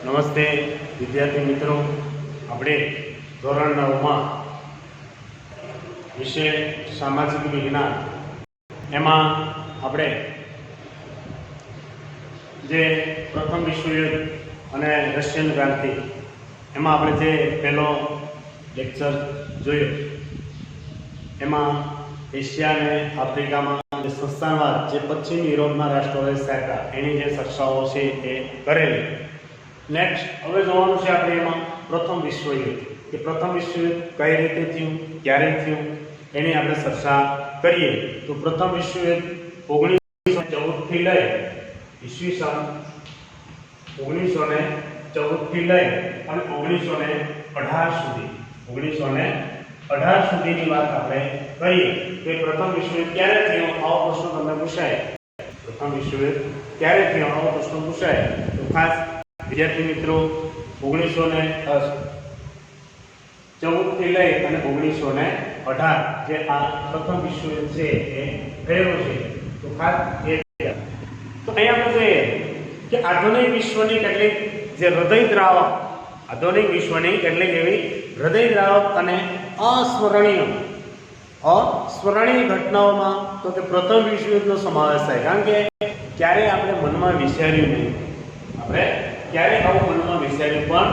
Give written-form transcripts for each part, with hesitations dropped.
નમસ્તે વિદ્યાર્થી મિત્રો, આપણે ધોરણ 9માં વિષય સામાજિક વિજ્ઞાન એમાં આપણે જે પ્રથમ વિશ્વયુદ્ધ અને રશિયન ક્રાંતિ એમાં આપણે જે પહેલો લેક્ચર જોયો એમાં એશિયા અને આફ્રિકામાં જે સંસ્થાનવાદ જે પશ્ચિમ યુરોપના રાષ્ટ્રોએ સ્થાપ્યા એની જે ચર્ચાઓ છે એ કરેલી. નેક્સ્ટ હવે જોવાનું છે આપણે એમાં પ્રથમ વિશ્વયુદ્ધ કે પ્રથમ વિશ્વયુદ્ધ કઈ રીતે થયું, ક્યારે થયું એની આપણે ચર્ચા કરીએ. તો પ્રથમ વિશ્વયુદ્ધ 1914 થી લઈ ઈસવીસન 1914 થી લઈ અને 1918 સુધીની વાત આપણે કરીએ. તો પ્રથમ વિશ્વયુદ્ધ ક્યારે થયું આવો પ્રશ્ન તમને પૂછાય. પ્રથમ વિશ્વયુદ્ધ ક્યારે થયું આવો પ્રશ્ન પૂછાય તો ખાસ વિદ્યાર્થી મિત્રો 1914 થી લઈ અને 1918 જે આ પ્રથમ વિશ્વયુદ્ધ છે એ થયેલું છે. તો ખાસ એ તો અહીંયા આપણે જોઈએ કે આધુનિક વિશ્વની કેટલીક જે હૃદયદ્રાવક આધુનિક વિશ્વની કેટલીક એવી હૃદયદ્રાવક અને અસ્મરણીય ઘટનાઓમાં તો કે પ્રથમ વિશ્વયુદ્ધનો સમાવેશ થાય. કારણ કે ક્યારેય આપણે મનમાં વિચાર્યું નહીં, આપણે ક્યારે આવું મનમાં વિચાર્યું પણ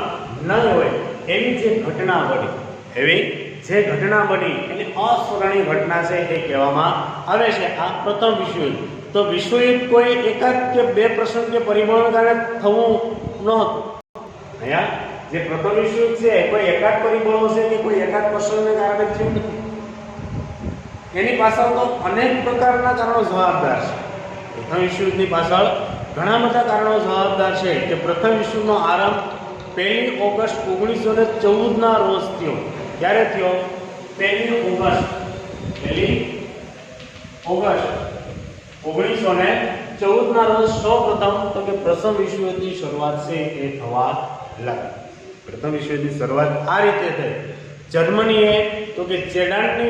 ન હોય એવી જે ઘટના બની એને અસ્મરણીય ઘટના છે એ કહેવામાં આવે છે આ પ્રથમ વિશ્વયુદ્ધ. તો વિશ્વયુદ્ધ કોઈ એકાદ કે બે પ્રસંગ કે પરિબળોને કારણે થવું નહોતું. અહીંયા જે પ્રથમ વિશ્વયુદ્ધ છે કોઈ એકાદ પરિબળો છે કે કોઈ એકાદ પ્રસંગને કારણે થયું નથી. એની પાછળ તો અનેક પ્રકારના કારણો જવાબદાર છે. પ્રથમ વિશ્વયુદ્ધની પાછળ ઘણા બધા કારણો જવાબદાર છે કે પ્રથમ વિશ્વનો આરંભ 1 ઓગસ્ટ 1914 ના રોજ થયો. ક્યારે થયો? 1 ઓગસ્ટ 1914 ના રોજ સૌપ્રથમ તો કે પ્રથમ વિશ્વયુદ્ધની શરૂઆત છે એ થવા લાગી. પ્રથમ વિશ્વયુદ્ધની શરૂઆત આ રીતે થઈ. જર્મનીએ તો કે સેડાનની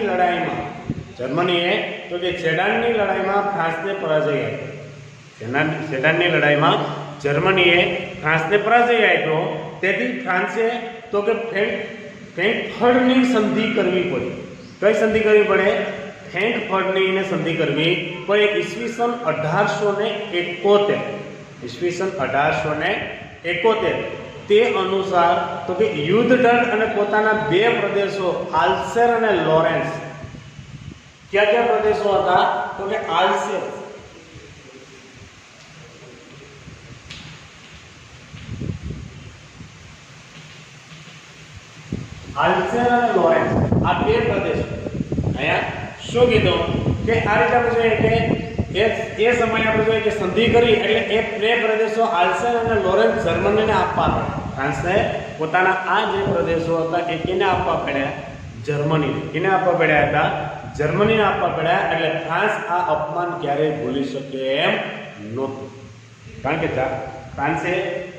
લડાઈમાં ફ્રાન્સને પરાજય આપ્યો. સેડાનની લડાઈમાં જર્મનીએ ફ્રાન્સને પરાજય આપ્યો. તેથી ફ્રાન્સે તો કે ફ્રેન્કફર્ટની સંધિ કરવી પડી. કઈ સંધિ કરવી પડે? ફ્રેન્કફર્ટની સંધિ કરવી પડે. ઈસવીસન 1871 તે અનુસાર તો કે યુદ્ધ દંડ અને પોતાના બે પ્રદેશો આલ્સેર અને લોરેન્સ. કયા પ્રદેશો હતા? તો કે આલ્સેર અને લોરેન્સ આ બે પ્રદેશો. અહીંયા શું કીધું કે આ રીતે આપણે જોઈએ કે એ સમયે આપણે જોઈએ કે સંધિ કરી એટલે એ બે પ્રદેશો આલ્સેર અને લોરેન્સ જર્મનીને આપવા પડ્યા. ફ્રાન્સને પોતાના આ જે પ્રદેશો હતા એ કેને આપવા પડ્યા? જર્મનીને. કેને આપવા પડ્યા હતા? જર્મનીને આપવા પડ્યા. એટલે ફ્રાન્સ આ અપમાન ક્યારેય ભૂલી શકે એમ નહોતું. કારણ કે ફ્રાન્સે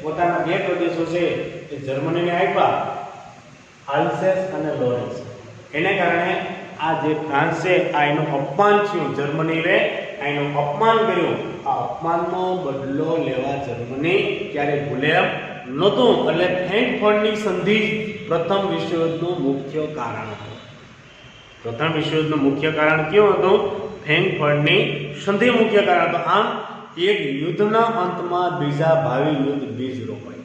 પોતાના બે પ્રદેશો છે એ જર્મનીને આપ્યા, આલ્સેસ અને લોરેન્સ. એને કારણે આ જે ફ્રાન્સ છે આ એનું અપમાન થયું. જર્મનીએ આ એનું અપમાન કર્યું. આ અપમાનનો બદલો લેવા જર્મની ક્યારે ભૂલે એમ નહોતું. એટલે ફ્રેન્કફર્ટની સંધિ પ્રથમ વિશ્વયુદ્ધનું મુખ્ય કારણ હતું. પ્રથમ યુદ્ધનું મુખ્ય કારણ કયું હતું? ફ્રેન્કફર્ટની સંધિ મુખ્ય કારણ હતું. આમ એક યુદ્ધના અંતમાં બીજા ભાવિ યુદ્ધ બીજ રોપાય.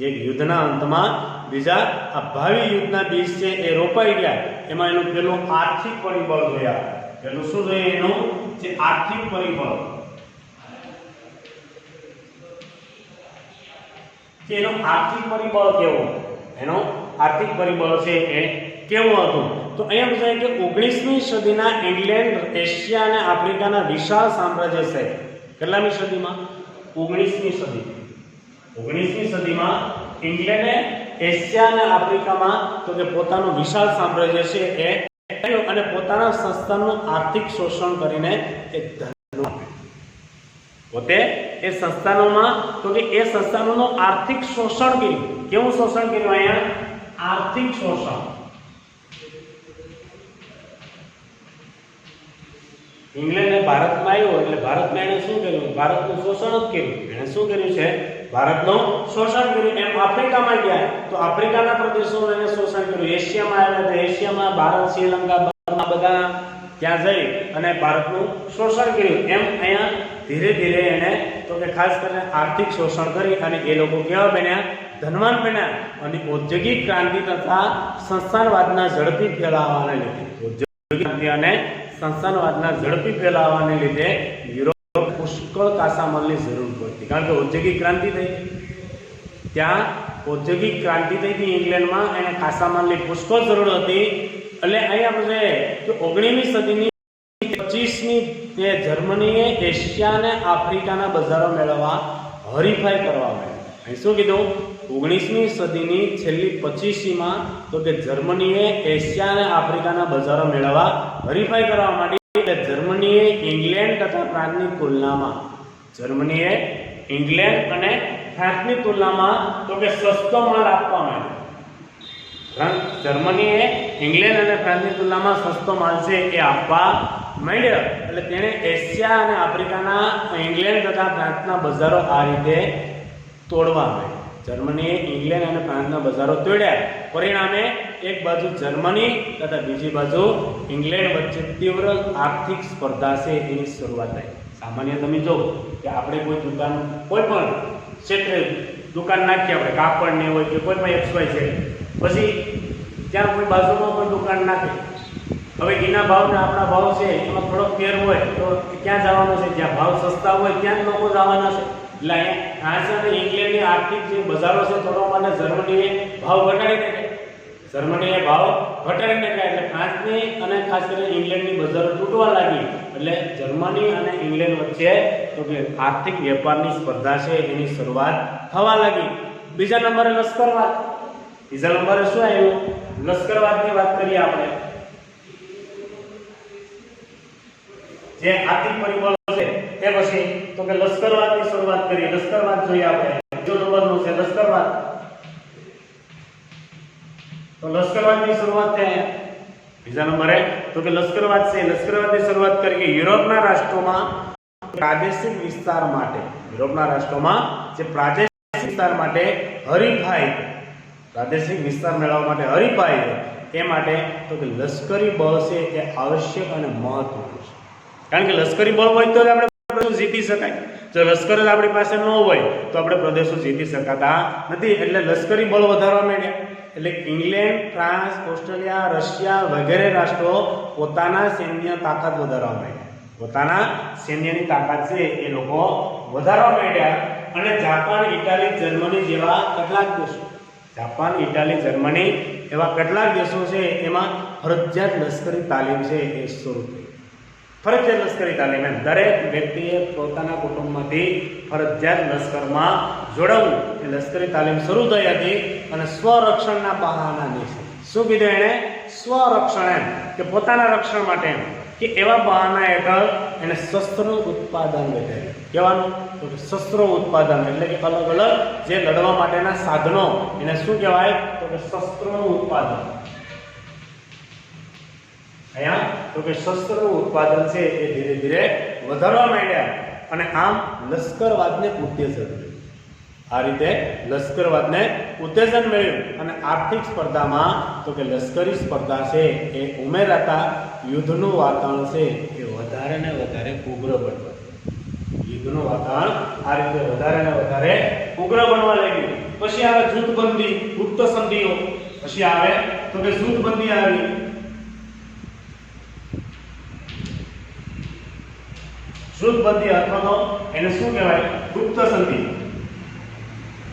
એક યુદ્ધના અંતમાં બીજા આ ભાવિ યુદ્ધના બીજ છે એ રોપાઈ ગયા. એમાં એનું પેલું આર્થિક પરિબળ જોયા. પેલું શું જોઈએ? એનું જે આર્થિક પરિબળ કે એનો આર્થિક પરિબળ કેવો? એનો આર્થિક પરિબળ છે એ કેવું હતું? તો અહીંયા પૂછાય કે 19મી સદીના ઇંગ્લેન્ડ, એશિયા અને આફ્રિકાના વિશાળ સામ્રાજ્ય છે. કેટલામી સદીમાં? 19મી સદીમાં ઇંગ્લેન્ડે એશિયા અને આફ્રિકામાં તો કે પોતાનું વિશાળ સામ્રાજ્ય છે એ અને પોતાના સંસ્થાનનું આર્થિક શોષણ કરીને એક ધન પોતે એ સંસ્થાનોમાં તો કે એ સંસ્થાનોનું આર્થિક શોષણ કર્યું. કેવું શોષણ કર્યું? અહીંયા આર્થિક શોષણ. ઇંગ્લેન્ડ ભારતમાં આવ્યો એટલે ભારતમાં એને શું કર્યું? ભારતનું શોષણ જ કર્યું. એને શું કર્યું છે? ભારતનું શોષણ કર્યું. એમ આફ્રિકામાં ગયા તો આફ્રિકાના પ્રદેશોનું એને શોષણ કર્યું. એશિયામાં આવ્યા તો એશિયામાં ભારત, શ્રીલંકા, બર્મા બધા ત્યાં જઈ અને ભારતનું શોષણ કર્યું. એમ અહીંયા ધીરે ધીરે એને તો કે ખાસ કરીને આર્થિક શોષણ કરી અને એ લોકો કેવા બન્યા? ધનવાન બન્યા. અને ઔદ્યોગિક ક્રાંતિ તથા સંસ્થાનવાદના ઝડપી ફેલાવાને લીધે ઔદ્યોગિક ક્રાંતિ અને સંસ્થાનવાદના ઝડપી ફેલાવાને લીધે યુરોપ પુષ્કળ કાસામાલની જરૂર પડતી. કારણ કે ઔદ્યોગિક ક્રાંતિ થઈ, ત્યાં ઔદ્યોગિક ક્રાંતિ થઈ હતી ઇંગ્લેન્ડમાં, એને કાસામાલની પુષ્કળ જરૂર હતી. એટલે અહીંયા આપણે કે 19મી સદીની 25મી તે જર્મનીએ એશિયા અને આફ્રિકાના બજારો મેળવવા હરીફાઈ કરવા માંડી. અહીં શું કીધું? 19મી સદીની છેલ્લી 25મીમાં તો કે જર્મનીએ એશિયા અને આફ્રિકાના બજારો મેળવવા હરીફાઈ કરવા માંડી. જર્મનીએ ઇંગ્લેન્ડ તથા ફ્રાન્સની તુલનામાં તો કે સસ્તો માલ આપવા માંડ્યો. જર્મનીએ ઇંગ્લેન્ડ અને ફ્રાન્સની તુલનામાં સસ્તો માલ છે એ આપવા માંડ્યો. એટલે તેણે એશિયા અને આફ્રિકાના ઇંગ્લેન્ડ તથા ફ્રાન્સના બજારો આ રીતે તોડવા માંડ્યા. જર્મનીએ ઇંગ્લેન્ડ અને ફ્રાન્સના બજારો તોડ્યા. પરિણામે એક બાજુ જર્મની તથા બીજી બાજુ ઇંગ્લેન્ડ વચ્ચે તીવ્ર આર્થિક સ્પર્ધા છે એની શરૂઆત થઈ. સામાન્ય તમે જો કે આપણે કોઈ દુકાન, કોઈ પણ ક્ષેત્રે દુકાન નાખીએ, આપણે કાપડની હોય કે કોઈ પણ XY છે, પછી ત્યાં કોઈ બાજુમાં કોઈ દુકાન નાખે, હવે એના ભાવ ને આપણા ભાવ છે એમાં થોડો ફેર હોય તો ક્યાં જવાનો છે? જ્યાં ભાવ સસ્તા હોય ત્યાં જ લોકો જવાના છે. એટલે ફ્રાન્સ અને ઇંગ્લેન્ડની આર્થિક જે બજારો છે તોડવા માટે જર્મનીએ ભાવ ઘટાડી નાખ્યા. એટલે ફ્રાન્સની અને ખાસ કરીને ઇંગ્લેન્ડની બજારો તૂટવા લાગી. એટલે જર્મની અને ઇંગ્લેન્ડ વચ્ચે તો કે આર્થિક વેપારની સ્પર્ધા છે એની શરૂઆત થવા લાગી. બીજા નંબરે લશ્કરવાદ. બીજા નંબરે શું આવ્યું? લશ્કરવાદની વાત કરીએ આપણે. જે આર્થિક પરિબળો છે તે પછી તો કે લશ્કરવાદની શરૂઆત કરીએ. લશ્કરવાદ જોઈએ આપણે. બીજો નંબરનું છે લશ્કરવાદ. તો લશ્કરવાદની શરૂઆત થાય બીજા નંબરે તો કે લશ્કરવાદ છે. લશ્કરવાદની શરૂઆત કરીએ યુરોપના રાષ્ટ્રોમાં પ્રાદેશિક વિસ્તાર માટે જે પ્રાદેશિક વિસ્તાર માટે હરીફાઈ, પ્રાદેશિક વિસ્તાર મેળવવા માટે હરીફાઈ એ માટે તો કે લશ્કરી બળ છે એ આવશ્યક અને મહત્વનું છે. કારણ કે લશ્કરી બળ હોય તો જ આપણે પ્રદેશો જીતી શકાય. જો લશ્કર જ આપણી પાસે ન હોય તો આપણે પ્રદેશો જીતી શકાતા નથી. એટલે લશ્કરી બળ વધારવા માંડ્યા. એટલે ઇંગ્લેન્ડ, ફ્રાન્સ, ઓસ્ટ્રેલિયા, રશિયા વગેરે રાષ્ટ્રો પોતાના સૈન્ય તાકાત વધારવા માંડ્યા. પોતાના સૈન્યની તાકાત છે એ લોકો વધારવા માંડ્યા. અને જાપાન, ઇટાલી, જર્મની જેવા કેટલાક દેશો, એવા કેટલાક દેશો છે એમાં ફરજિયાત લશ્કરી તાલીમ છે એ શરૂ થઈ. ફરજિયાત લશ્કરી તાલીમ, એમ દરેક વ્યક્તિએ પોતાના કુટુંબમાંથી ફરજિયાત લશ્કરમાં જોડાવવું એ લશ્કરી તાલીમ શરૂ થઈ હતી. અને સ્વરક્ષણના બહાનાની છે. શું કીધું એણે? સ્વરક્ષણ, એમ કે પોતાના રક્ષણ માટે, એમ કે એવા બહાના હેઠળ એને શસ્ત્રનું ઉત્પાદન વધાર્યું. કહેવાનું તો કે શસ્ત્રો ઉત્પાદન એટલે કે અલગ અલગ જે લડવા માટેના સાધનો, એને શું કહેવાય? તો કે શસ્ત્રોનું ઉત્પાદન. અહીંયા તો કે શસ્ત્રનું ઉત્પાદન છે એ ધીરે ધીરે વધારવા માંડ્યા. અને આમ લશ્કરવાદને ઉત્તેજન મળ્યું. આ રીતે લશ્કરવાદને ઉત્તેજન મળ્યું. અને આર્થિક સ્પર્ધામાં તો કે લશ્કરી સ્પર્ધા છે એ ઉમેરાતા યુદ્ધનું વાતાવરણ છે એ વધારે ને વધારે ઉગ્ર બનવા. યુદ્ધનું વાતાવરણ આ રીતે વધારે ને વધારે ઉગ્ર બનવા લાગ્યું. પછી આવે જૂથબંધી, ગુપ્ત સંધિઓ. પછી આવે તો કે જૂથબંધી આવી. જૂથબંધી અથવા તો એને શું કહેવાય? ગુપ્ત સંધિ.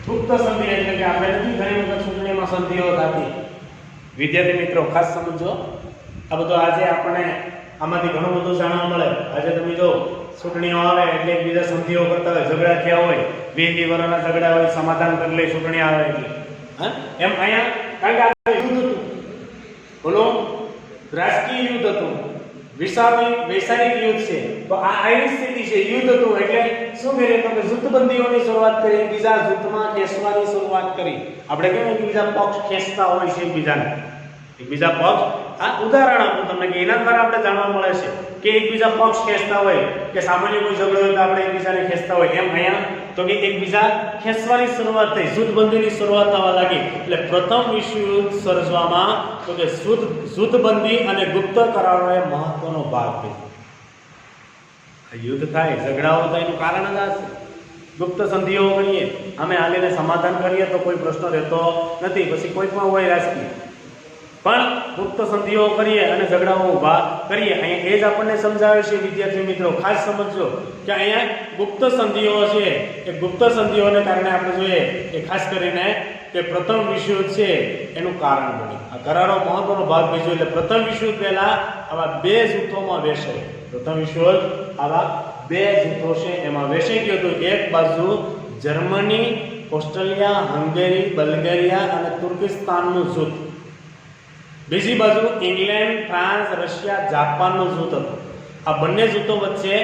ગુપ્ત સંધિ એટલે કે આપણે નથી ઘણી વખત ચૂંટણીમાં સંધિઓ થતી. વિદ્યાર્થી મિત્રો ખાસ સમજો, આ બધું આજે આપણે આમાંથી ઘણું બધું જાણવા મળે. આજે તમે જો ચૂંટણીઓ આવે એટલે એકબીજા સંધિઓ કરતા હોય, ઝઘડા થયા હોય, 20 વર્ષના ઝઘડા હોય, સમાધાન કરી લે ચૂંટણી આવે એટલે. એમ અહીંયા કારણ કે આ યુદ્ધ હતું, બોલો રાજકીય યુદ્ધ હતું, વૈચારિક યુદ્ધ છે. તો આ આવી સ્થિતિ છે, યુદ્ધ હતું એટલે શું કરીએ તો કે જૂથબંધીઓની શરૂઆત કરી, બીજા જૂથમાં ખેંચવાની શરૂઆત કરી. આપણે કેમ એકબીજા પક્ષ ખેંચતા હોય છે એકબીજા પક્ષ. આ ઉદાહરણ આપું તમને કે એના દ્વારા આપણે જાણવા મળે છે કે એકબીજા પક્ષ ખેંચતા હોય કે સામાન્ય કોઈ ઝઘડો હોય તો આપણે એકબીજાને ખેંચતા હોય. એમ અહીંયા તો કે એકબીજા ખેંચવાની શરૂઆત થઈ, જૂથબંધીની શરૂઆત થવા લાગી. એટલે પ્રથમ વિશ્વયુદ્ધ સર્જવામાં તો કે જૂથબંધી અને ગુપ્ત કરારોએ મહત્વનો ભાગ ભજવ્યો. યુદ્ધ થાય, ઝઘડાઓ થાય એનું કારણ જ આ છે. ગુપ્ત સંધિઓ કરીએ, અમે હાલીને સમાધાન કરીએ તો કોઈ પ્રશ્ન રહેતો નથી. પછી કોઈ પણ હોય રાજકીય, પણ ગુપ્ત સંધિઓ કરીએ અને ઝઘડાઓ ઊભા કરીએ. અહીંયા એ જ આપણને સમજાવે છે વિદ્યાર્થી મિત્રો, ખાસ સમજજો કે અહીંયા ગુપ્ત સંધિઓ છે, એ ગુપ્ત સંધિઓને કારણે આપણે જોઈએ કે ખાસ કરીને કે પ્રથમ વિશ્વયુદ્ધ છે એનું કારણ બન્યું. આ કરારો મહત્વનો ભાગ ભજવ્યો. એટલે પ્રથમ વિશ્વયુદ્ધ પહેલા આવા બે જૂથોમાં વેચાય. પ્રથમ વિશ્વયુદ્ધ આવા બે જૂથો છે એમાં વેચાઈ ગયું હતું. એક બાજુ જર્મની, ઓસ્ટ્રેલિયા, હંગેરી, બલ્ગેરિયા અને તુર્કિસ્તાનનું જૂથ. બીજી બાજુ ઇંગ્લેન્ડ, ફ્રાન્સ, રશિયા, જાપાનનું જૂથ હતું. આ બંને જૂથો વચ્ચે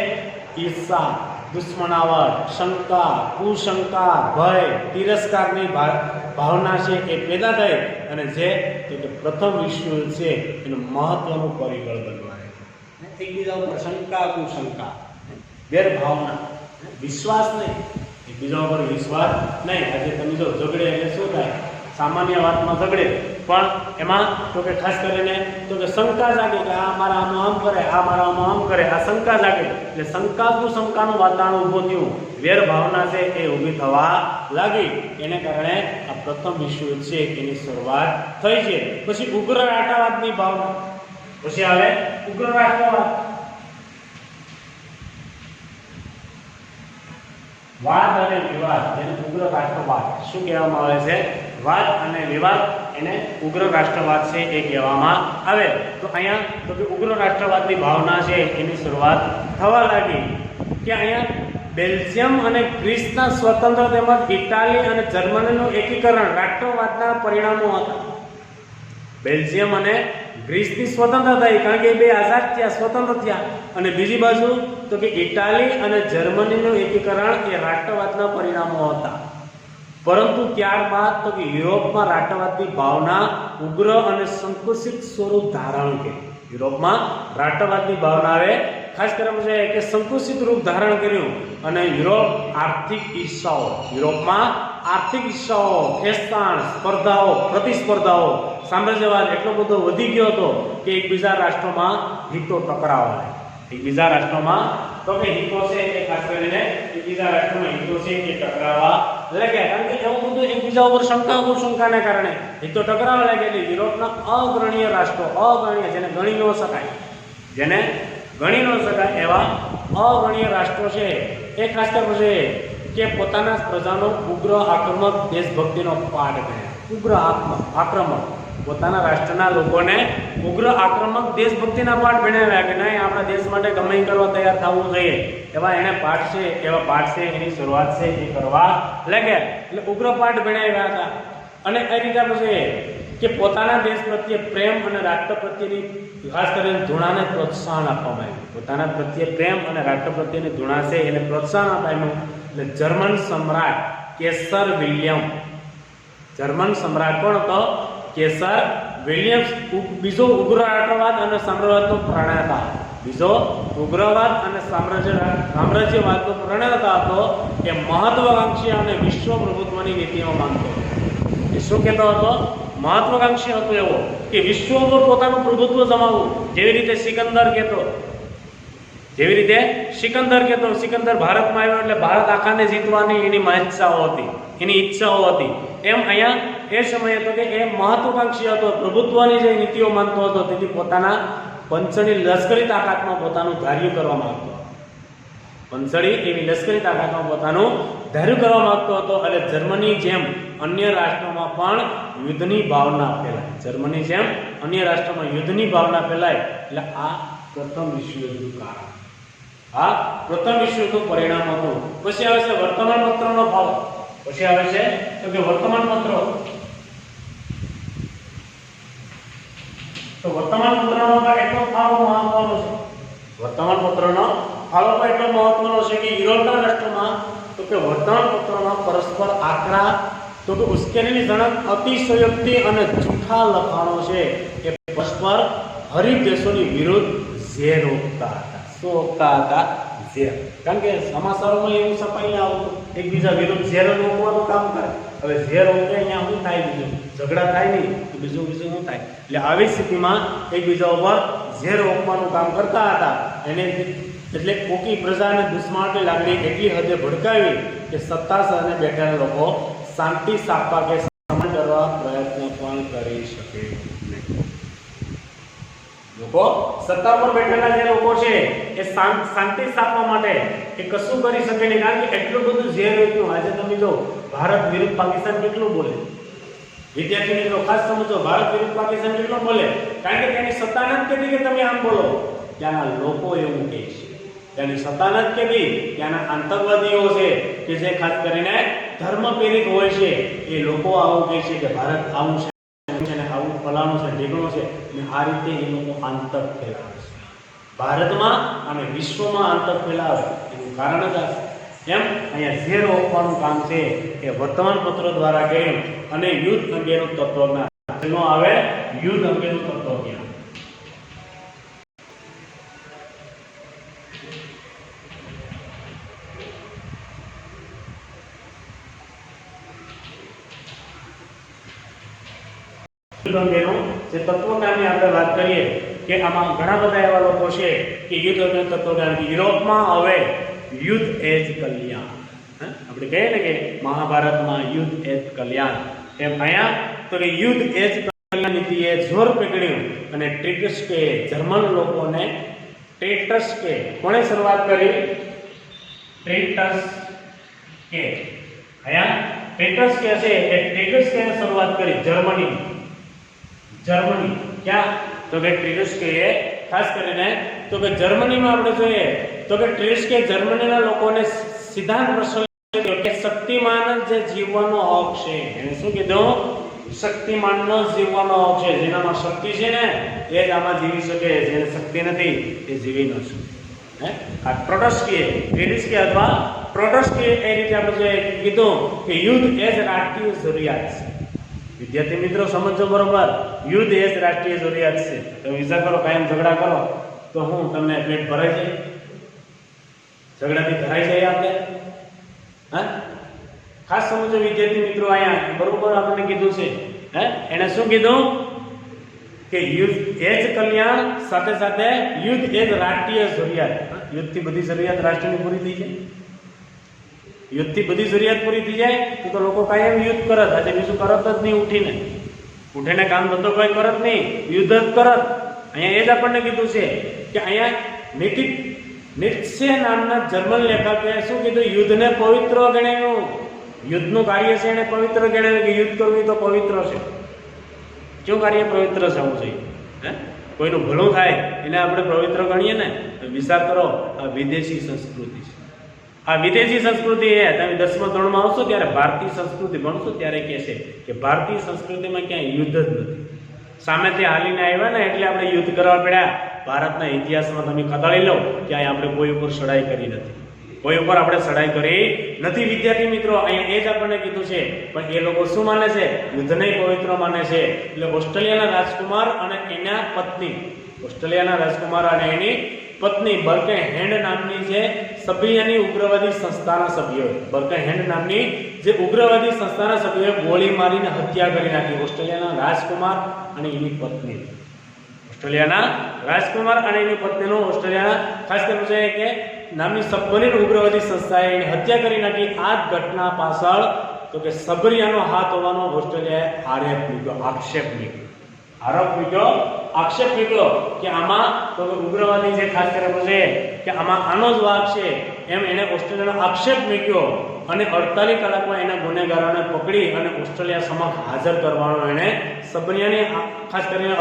ઈર્ષા, દુશ્મનાવટ, શંકા, કુશંકા, ભય, તિરસ્કારની ભાવના છે એ પેદા થઈ અને જે કે પ્રથમ વિશ્વયુદ્ધ છે એનું મહત્વનું પરિબળ બનવા. એકબીજા ઉપર શંકા, કુશંકા, ગેરભાવના, વિશ્વાસ નહીં, એકબીજા ઉપર વિશ્વાસ નહીં. આજે તમે જો ઝઘડે એટલે શું થાય? સામાન્ય વાતમાં ઝઘડે, પણ એમાં તો કે ખાસ કરીને તો કે શંકા જાગે કે આ મારા આમાં આમ કરે, આ મારા આમાં આમ કરે, આ શંકા જાગે. એટલે શંકા કુશંકાનું વાતાવરણ ઊભું થયું, વેરભાવના છે એ ઊભી થવા લાગી. એને કારણે આ પ્રથમ વિશ્વયુદ્ધ છે એની શરૂઆત થઈ છે. પછી ઉગ્ર રાષ્ટ્રવાદની ભાવના, પછી આવે ઉગ્ર રાષ્ટ્રવાદ. વાદ અને વિવાદ જેને ઉગ્ર રાષ્ટ્રવાદ શું કહેવામાં આવે છે? વાદ અને વિવાદ એને ઉગ્ર રાષ્ટ્રવાદ છે એ કહેવામાં આવે. તો અહીંયા તો કે ઉગ્ર રાષ્ટ્રવાદની ભાવના છે એની શરૂઆત થવા લાગી કે અહીંયા બેલ્જિયમ અને ગ્રીસના સ્વતંત્ર તેમજ ઇટાલી અને જર્મનીનું એકીકરણ રાષ્ટ્રવાદના પરિણામો હતા. બેલ્જિયમ અને ગ્રીસની સ્વતંત્ર થઈ કારણ કે એ બે આઝાદ થયા, સ્વતંત્ર થયા. અને બીજી બાજુ તો કે ઇટાલી અને જર્મનીનું એકીકરણ એ રાષ્ટ્રવાદના પરિણામો હતા. પરંતુ ત્યારબાદ તો કે યુરોપમાં રાષ્ટ્રવાદની ભાવના ઉગ્ર અને સંકુચિત સ્વરૂપ ધારણ કરી. યુરોપમાં રાષ્ટ્રવાદની ભાવનાએ ખાસ કરીને છે કે સંકુચિત રૂપ ધારણ કર્યું અને યુરોપમાં આર્થિક ઈચ્છાઓ, ખેંચતાણ, સ્પર્ધાઓ, પ્રતિસ્પર્ધાઓ, સામ્રાજ્યવાદ એટલો બધો વધી ગયો હતો કે એકબીજા રાષ્ટ્રોમાં હિતો ટકરાવા. એકબીજા રાષ્ટ્રોમાં તો કે હિતો છે એ ખાસ કરીને એકબીજા રાષ્ટ્રોમાં હિતો છે એ ટકરાવા લાગ્યા. કારણ કે એવું બધું એકબીજા ઉપર શંકા કુશંકાને કારણે હિતો ટકરાવા લાગ્યા. એટલે યુરોપના અગ્રણીય રાષ્ટ્રો, અગ્રણીય જેને ગણી ન શકાય, જેને ગણી ન શકાય એવા અગણીય રાષ્ટ્રો છે એ ખાસ કરીને કે પોતાના પ્રજાનો ઉગ્ર આક્રમક દેશભક્તિનો પાઠ ગણ્યા. ઉગ્ર આક્રમક પોતાના રાષ્ટ્રના લોકોને ઉગ્ર આક્રમક દેશભક્તિના પાઠ ભણાવ્યા કે નહીં આપણા દેશ માટે ગમે કરવા તૈયાર થવું જોઈએ. એવા એને પાઠ છે, એવા પાઠ છે એની શરૂઆત છે એ કરવા લાગ્યા. એટલે ઉગ્ર પાઠ ભણાવ્યા હતા. અને એ રીતે આપણે કે પોતાના દેશ પ્રત્યે પ્રેમ અને રાષ્ટ્ર પ્રત્યેની ખાસ કરીને ધૂણાને પ્રોત્સાહન આપવામાં આવ્યું. પોતાના પ્રત્યે પ્રેમ અને રાષ્ટ્ર પ્રત્યેની ધૂણા છે એને પ્રોત્સાહન અપાયું. એટલે જર્મન સમ્રાટ કેસર વિલિયમ, જર્મન સમ્રાટ કોણ હતો? કેસર વિલિયમ્સ બીજો ઉગ્ર રાષ્ટ્રવાદ અને સામ્રાજ્યવાદનો પ્રણેતા. બીજો ઉગ્રવાદ અને સામ્રાજ્યવાદનો પ્રણેતા હતો. એ મહત્વાકાંક્ષી અને વિશ્વ પ્રભુત્વની નીતિઓ માનતો હતો. એ શું કહેતો હતો? મહત્વાકાંક્ષી હતો એવો કે વિશ્વ ઉપર પોતાનું પ્રભુત્વ જમાવવું. જેવી રીતે સિકંદર કહેતો, સિકંદર ભારતમાં આવ્યો એટલે ભારત આખાને જીતવાની એની ઈચ્છાઓ હતી, એમ અહીંયા એ સમયે હતો કે એ મહત્વાકાંક્ષી હતો, પ્રભુત્વની જે નીતિઓ માનતો હતો તેથી પોતાના પંચની લશ્કરી તાકાતમાં પોતાનું ધાર્યું કરવા માંગતો. પંચળી એવી લશ્કરી તાકાતમાં પોતાનું ધાર્યું કરવા માંગતો હતો. એટલે જર્મની જેમ અન્ય રાષ્ટ્રોમાં પણ યુદ્ધની ભાવના ફેલાય. જર્મની જેમ અન્ય રાષ્ટ્રોમાં યુદ્ધની ભાવના ફેલાય. એટલે આ પ્રથમ વિશ્વયુદ્ધનું કારણ, આ પ્રથમ વિશ્વયુદ્ધનું પરિણામ હતું. પછી આવે છે વર્તમાનપત્રનો ભાવ. પછી આવે છે તો કે વર્તમાનપત્રો. તો વર્તમાનપત્રનો એટલો ફાળો મહત્વનો છે. વર્તમાનપત્રનો ફાળો પણ એટલો મહત્વનો છે કે યુરોપના રાષ્ટ્રોમાં તો કે વર્તમાનપત્રોમાં પરસ્પર આકરા તો કે ઉશ્કેરણીજનક અતિશયોક્તિ અને જૂઠા લખાણો છે એ પરસ્પર હરીફ દેશોની વિરુદ્ધ ઝેર ઓકતા હતા. શું ઓકતા હતા? ઝેર, કારણ કે સમાચારોમાં એવું સફાઈ ના આવતું એકબીજા વિરુદ્ધ ઝેર રોકવાનું કામ કરે. હવે ઝેર રોકે અહીંયા શું થાય, બીજું ઝઘડા થાય નહીં તો બીજું શું થાય. એટલે આવી સ્થિતિમાં એકબીજા ઉપર ઝેર રોકવાનું કામ કરતા હતા. એને એટલે કોકી પ્રજાને દુશ્મનાની લાગણી એટલી હદે ભડકાવી કે સત્તાસને બેઠેલા લોકો શાંતિ સ્થાપવા કે સમાન કરવા પ્રયત્ન પણ કરી શકે નહીં. લોકો સત્તા પર બેઠેલા જે લોકો છે એ શાંતિ સ્થાપવા માટે એ કશું કરી શકે નહીં, કારણ કે એટલું બધું ઝેર હતું. આજે તમે જો ભારત વિરુદ્ધ પાકિસ્તાન કેટલું બોલે, વિદ્યાર્થી મિત્રો ખાસ સમજો, ભારત વિરુદ્ધ પાકિસ્તાન કેટલું બોલે, કારણ કે તેની સત્તા નથી કહેતી કે તમે આમ બોલો. ત્યાંના લોકો એવું કહે છે, ત્યાંની સત્તા નથી કહેતી, ત્યાંના આતંકવાદીઓ છે કે જે ખાસ કરીને ધર્મ પ્રેરિત હોય છે એ લોકો આવું કહે છે કે ભારત આવું છે અને આવું ફલાણું છે, ઢીકણું છે, અને આ રીતે એ લોકો આતંક ફેલાવે છે ભારતમાં અને વિશ્વમાં. આતંક ફેલાવે એનું કારણ જ આ છે. એમ અહીંયા ઝેર રોકવાનું કામ છે એ વર્તમાનપત્રો દ્વારા કર્યું. અને યુદ્ધ અંગેનું તત્વજ્ઞાન આવે, યુદ્ધ અંગેનું તત્વજ્ઞાન. અંગેનું જે તત્વજ્ઞાનની આપણે વાત કરીએ કે આમાં ઘણા બધા એવા લોકો છે કે યુદ્ધ અંગેનું તત્વજ્ઞાન. યુરોપમાં હવે યુદ્ધ એ જ કલ્યાણ, આપણે કહીએ ને કે મહાભારતમાં યુદ્ધ એ જ કલ્યાણ, એમ અહીંયા તો કે યુદ્ધ એ જ કલ્યાણ નીતિએ જોર પકડ્યું. અને ટ્રિટસ્કે જર્મન લોકોને ટ્રિટસ્કે કોણે શરૂઆત કરી? ટ્રિટસ્કે. અહીંયા ટ્રિટસ્કે છે એ ટ્રિટસ્કેને શરૂઆત કરી જર્મની. ક્યાં? તો કે ટ્રિટસ્કે ખાસ કરીને તો કે જર્મનીમાં આપણે જોઈએ તો કે ટ્રિટસ્કે જર્મનીના લોકોને સિદ્ધાંત પ્રસંગ કે શક્તિમાન જ જીવવાનો હક છે. એને શું કીધું? શક્તિમાનનો જીવવાનો હક છે. જેનામાં શક્તિ છે ને એ જ આમાં જીવી શકે, જેને શક્તિ નથી એ જીવી ન શકે. આ ટ્રિટસ્કે અથવા ટ્રોટ્સ્કે એ રીતે આપણે કીધું કે યુદ્ધ એ જ રાષ્ટ્રીય જરૂરિયાત છે. વિદ્યાર્થી મિત્રો સમજો બરોબર, યુદ્ધ એ જ રાષ્ટ્રીય જરૂરિયાત છે. તો વિચાર કરો, કાયમ ઝઘડા કરો તો હું તમને પેટ ભરાઈ જાય? ઝઘડાથી ભરાઈ જાય આપણે? હા, ખાસ સમજો વિદ્યાર્થી મિત્રો, અહીંયા બરોબર આપણને કીધું છે. એને શું કીધું કે યુદ્ધ એ જ કલ્યાણ, સાથે સાથે યુદ્ધ એ જ રાષ્ટ્રીય જરૂરિયાત. યુદ્ધથી બધી જરૂરિયાત રાષ્ટ્રની પૂરી થઈ જાય. યુદ્ધથી બધી જરૂરિયાત પૂરી થઈ જાય તો લોકો કાયમ યુદ્ધ કરત. આજે બીજું કરત જ નહીં, ઉઠીને કામ ધંધો કોઈ કરત નહીં, યુદ્ધ જ કરત. અહીંયા એ જ આપણને કીધું છે કે અહીંયા નીત્સે નામના જર્મન લેખકે શું કીધું? યુદ્ધને પવિત્ર ગણાવ્યું. યુદ્ધનું કાર્ય છે એને પવિત્ર ગણાવ્યું કે યુદ્ધ કરવું તો પવિત્ર છે. શું કાર્ય પવિત્ર છે? આવું જોઈએ કોઈનું ભલું થાય એને આપણે પવિત્ર ગણીએ ને. વિચાર કરો, આ વિદેશી સંસ્કૃતિ છે. આ વિદેશી સંસ્કૃતિ એ તમે 10મા ધોરણમાં આવશો ત્યારે ભારતીય સંસ્કૃતિ ભણશો ત્યારે કહેશે કે ભારતીય સંસ્કૃતિમાં ક્યાંય યુદ્ધ જ નથી. સામેથી હાલીને આવ્યા ને એટલે આપણે યુદ્ધ કરવા પડ્યા. ભારતના ઇતિહાસમાં તમે ખતાળી લો, ક્યાંય આપણે કોઈ ઉપર ચડાઈ કરી નથી, કોઈ ઉપર આપણે ચડાઈ કરી નથી. વિદ્યાર્થી મિત્રો, અહીંયા એ જ આપણને કીધું છે. પણ એ લોકો શું માને છે? યુદ્ધને પવિત્ર માને છે. એટલે ઓસ્ટ્રેલિયાના રાજકુમાર અને એના પત્ની બર્કે હેન્ડ નામની જે સભ્યની ઉગ્રવાદી સંસ્થાના સભ્યોએ ગોળી મારીને હત્યા કરી નાખી. ઓસ્ટ્રેલિયાના રાજકુમાર અને એની પત્ની. ઓસ્ટ્રેલિયાના ખાસ કરીને છે કે નામની સભ્યની ઉગ્રવાદી સંસ્થાએ એની હત્યા કરી નાખી. આ જ ઘટના પાછળ તો કે સબરિયાનો હાથ હોવાનો ઓસ્ટ્રેલિયાએ આક્ષેપ મૂક્યો કે આમાં તો ઉગ્રવાદી જે ખાસ કરીને છે કે આમાં આનો જ વાક છે, એમ એને ઓસ્ટ્રેલિયાનો આક્ષેપ મૂક્યો. અને 48 કલાકમાં એના ગુનેગારોને પકડી અને ઓસ્ટ્રેલિયા સમક્ષ હાજર કરવાનો એને સબરિયાને ખાસ કરીને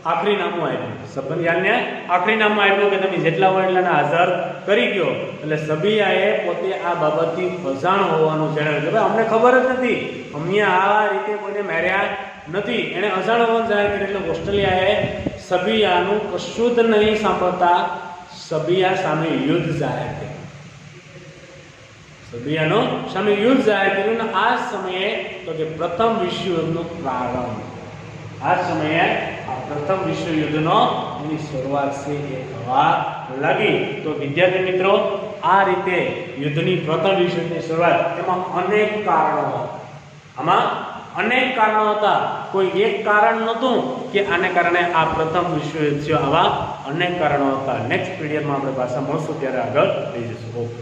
આખરી નામું આપ્યું કે તમે જેટલા હોય એટલાને હાજર કરી ગયો. એટલે સબિયાએ પોતે આ બાબતથી અજાણ હોવાનું જણાવ્યું કે અમને ખબર જ નથી, અમને આ રીતે કોઈને માર્યા નથી. એને અજાણ હોવાનું જાહેર કર્યું. એટલે ઓસ્ટ્રેલિયાએ સબિયાનું કશું જ નહીં સાંભળતા સબિયા સામે યુદ્ધ જાહેર કર્યું. આ સમયે તો કે પ્રથમ વિશ્વયુદ્ધનો પ્રારંભ. આ સમયે આ પ્રથમ વિશ્વયુદ્ધનો એની શરૂઆત છે એ થવા લાગી. તો વિદ્યાર્થી મિત્રો, આ રીતે યુદ્ધની પ્રથમ વિશ્વયુદ્ધની શરૂઆત એમાં અનેક કારણો, આમાં અનેક કારણો હતા, કોઈ એક કારણ નહોતું કે આને કારણે આ પ્રથમ વિશ્વયુદ્ધ થયો, આવા અનેક કારણો હતા. નેક્સ્ટ પીરિયડમાં આપણે પાછા મળશું ત્યારે આગળ લઈ જઈશું. ઓકે.